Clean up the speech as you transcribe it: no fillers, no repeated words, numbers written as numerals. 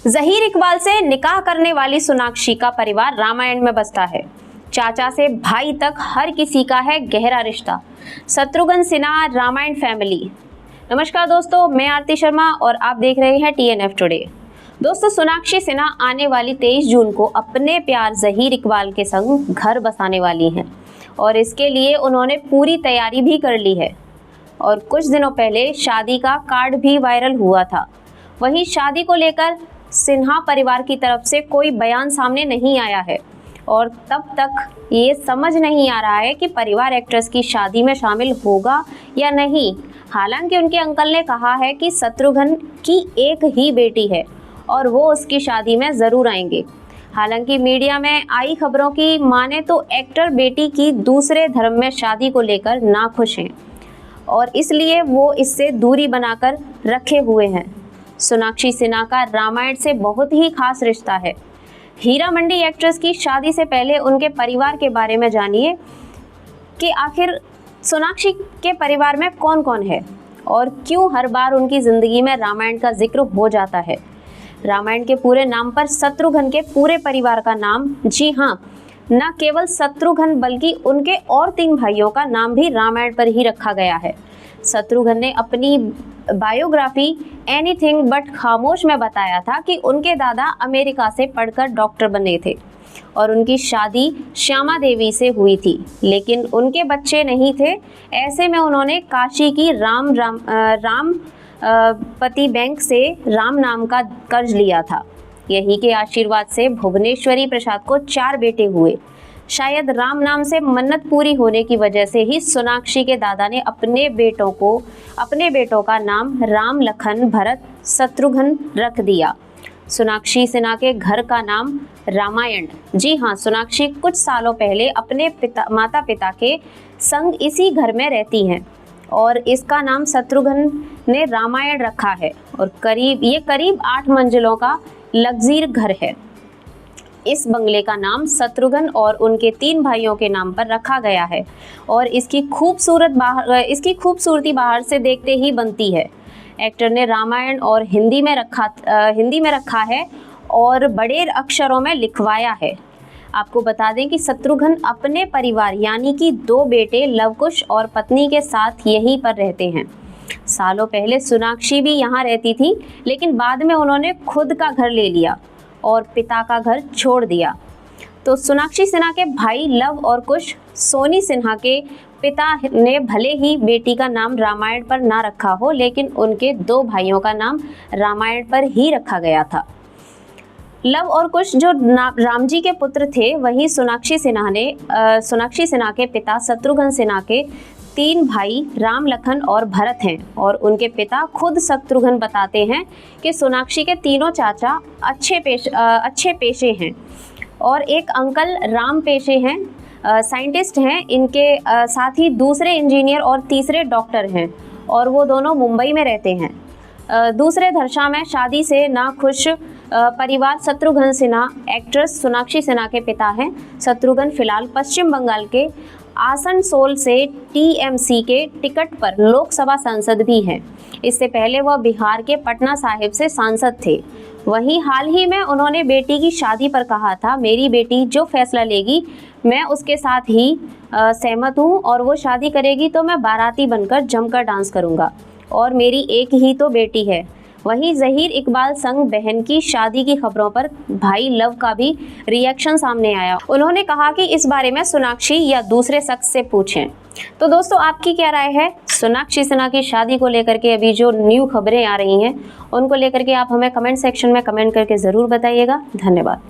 जहीर इकबाल से निकाह करने वाली सोनाक्षी का परिवार रामायण में बसता है। चाचा से भाई तक हर किसी का है गहरा रिश्ता। शत्रुघ्न सिन्हा रामायण फैमिली। नमस्कार दोस्तों, मैं आरती शर्मा और आप देख रहे हैं TNF टुडे। दोस्तों, सोनाक्षी सिन्हा आने वाली 23 जून को अपने प्यार जहीर इकबाल के संग घर बसाने वाली हैं और इसके लिए उन्होंने पूरी तैयारी भी कर ली है। और कुछ दिनों पहले शादी का कार्ड भी वायरल हुआ था। वहीं शादी को लेकर सिन्हा परिवार की तरफ से कोई बयान सामने नहीं आया है और तब तक ये समझ नहीं आ रहा है कि परिवार एक्ट्रेस की शादी में शामिल होगा या नहीं। हालांकि उनके अंकल ने कहा है कि शत्रुघ्न की एक ही बेटी है और वो उसकी शादी में ज़रूर आएंगे। हालांकि मीडिया में आई खबरों की माने तो एक्टर बेटी की दूसरे धर्म में शादी को लेकर नाखुश हैं और इसलिए वो इससे दूरी बनाकर रखे हुए हैं। सोनाक्षी सिन्हा का रामायण से बहुत ही खास रिश्ता है। हीरा मंडी एक्ट्रेस की शादी से पहले उनके परिवार के बारे में जानिए कि आखिर सोनाक्षी के परिवार में कौन कौन है और क्यों हर बार उनकी ज़िंदगी में रामायण का जिक्र हो जाता है। रामायण के पूरे नाम पर शत्रुघ्न के पूरे परिवार का नाम, जी हाँ, न केवल शत्रुघ्न बल्कि उनके और 3 भाइयों का नाम भी रामायण पर ही रखा गया है। शत्रुघ्न ने अपनी बायोग्राफी एनीथिंग बट खामोश में बताया था कि उनके दादा अमेरिका से पढ़कर डॉक्टर बने थे और उनकी शादी श्यामा देवी से हुई थी, लेकिन उनके बच्चे नहीं थे। ऐसे में उन्होंने काशी की रामपति बैंक से राम नाम का कर्ज लिया था। यही के आशीर्वाद से भुवनेश्वरी प्रसाद को 4 बेटे हुए। शायद राम नाम से मन्नत पूरी होने की वजह से ही सोनाक्षी के दादा ने अपने बेटों का नाम राम, लखन, भरत, शत्रुघ्न रख दिया। सोनाक्षी सिन्हा के घर का नाम रामायण। जी हाँ, सोनाक्षी कुछ सालों पहले अपने माता पिता के संग इसी घर में रहती हैं और इसका नाम शत्रुघ्न ने रामायण रखा है और करीब 8 मंजिलों का लग्जरी घर है। इस बंगले का नाम शत्रुघ्न और उनके 3 भाइयों के नाम पर रखा गया है और इसकी खूबसूरती बाहर से देखते ही बनती है। एक्टर ने रामायण और हिंदी में रखा है और बड़े अक्षरों में लिखवाया है। आपको बता दें कि शत्रुघ्न अपने परिवार यानी कि 2 बेटे लवकुश और पत्नी के साथ यहीं पर रहते हैं। सालों पहले सोनाक्षी भी यहाँ रहती थी, लेकिन बाद में उन्होंने खुद का घर ले लिया और पिता का घर छोड़ दिया। तो सोनाक्षी सिन्हा के भाई लव और कुश, सोनी सिन्हा के पिता ने भले ही बेटी का नाम रामायण पर ना रखा हो, लेकिन उनके 2 भाइयों का नाम रामायण पर ही रखा गया था। लव और कुश जो राम जी के पुत्र थे, वहीं सोनाक्षी सिन्हा के पिता शत्रुघ्न सिन्हा के 3 भाई राम, लखन और भरत हैं और उनके पिता खुद शत्रुघ्न बताते हैं कि सोनाक्षी के तीनों चाचा अच्छे पेशे हैं और एक अंकल राम पेशे हैं, साइंटिस्ट हैं। इनके साथ ही दूसरे इंजीनियर और तीसरे डॉक्टर हैं और वो दोनों मुंबई में रहते हैं। दूसरे धर्षा में शादी से नाखुश परिवार शत्रुघ्न सिन्हा एक्ट्रेस सोनाक्षी सिन्हा के पिता हैं। शत्रुघ्न फिलहाल पश्चिम बंगाल के आसनसोल से TMC के टिकट पर लोकसभा सांसद भी हैं। इससे पहले वह बिहार के पटना साहिब से सांसद थे। वहीं हाल ही में उन्होंने बेटी की शादी पर कहा था, मेरी बेटी जो फैसला लेगी मैं उसके साथ ही सहमत हूँ और वो शादी करेगी तो मैं बाराती बनकर जमकर डांस करूँगा और मेरी एक ही तो बेटी है। वहीं जहीर इकबाल संग बहन की शादी की खबरों पर भाई लव का भी रिएक्शन सामने आया। उन्होंने कहा कि इस बारे में सोनाक्षी या दूसरे शख्स से पूछें। तो दोस्तों, आपकी क्या राय है सोनाक्षी सिन्हा की शादी को लेकर के? अभी जो न्यू खबरें आ रही हैं उनको लेकर के आप हमें कमेंट सेक्शन में कमेंट करके ज़रूर बताइएगा। धन्यवाद।